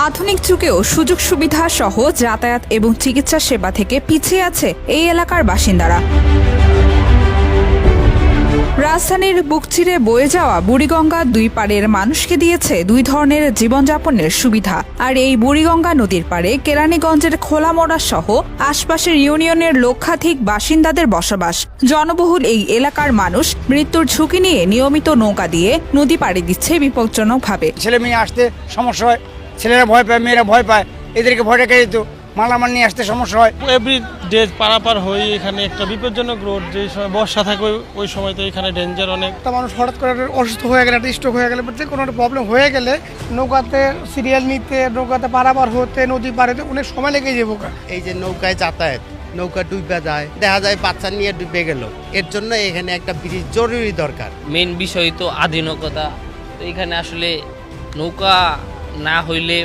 আধুনিক যুগেও সুযোগ সুবিধা সহ যাতায়াত এবং চিকিৎসা সেবা থেকে পিছিয়ে আছে এই এলাকার বাসিন্দারা। রাজধানীর বুক চিরে বয়ে যাওয়া বুড়িগঙ্গা দুই পাড়ের মানুষকে দিয়েছে দুই ধরনের জীবনযাপনের সুবিধা। আর এই বুড়িগঙ্গা নদীর পাড়ে কেরানীগঞ্জের খোলামোড়া সহ আশপাশের ইউনিয়নের লক্ষাধিক বাসিন্দাদের বসবাস। জনবহুল এই এলাকার মানুষ মৃত্যুর ঝুঁকি নিয়ে নিয়মিত নৌকা দিয়ে নদী পাড়ি দিচ্ছে বিপজ্জনকভাবে। ছেলে মেয়ে আসতে সমস্যা হয়, ছেলেরা ভয় পায়, মেয়েরা ভয় পায়, এদেরকে ভয় রেখে যেত মালামাল নিয়ে আসতে সমস্যা হয়। এভরি ডে পারাপার হয়ে এখানে একটা বিপজ্জনক রোড, যে সময় বর্ষা থাকে ওই সময় তো এখানে ডেঞ্জার অনেক। একটা মানুষ হঠাৎ করে অসুস্থ হয়ে গেলে, একটা স্ট্রোক হয়ে গেলে, যে কোনো একটা প্রবলেম হয়ে গেলে নৌকাতে সিরিয়াল নিতে, নৌকাতে পারাপার হতে, নদী পাড়েতে অনেক সময় লেগে যাবো। এই যে নৌকায় যাতায়াত, নৌকা ডুবে যায়, দেখা যায় বাচ্চা নিয়ে ডুবে গেল, এর জন্য এখানে একটা ব্রিজ জরুরি দরকার। মেইন বিষয় তো আধুনিকতা। তো এখানে আসলে নৌকা না হইলে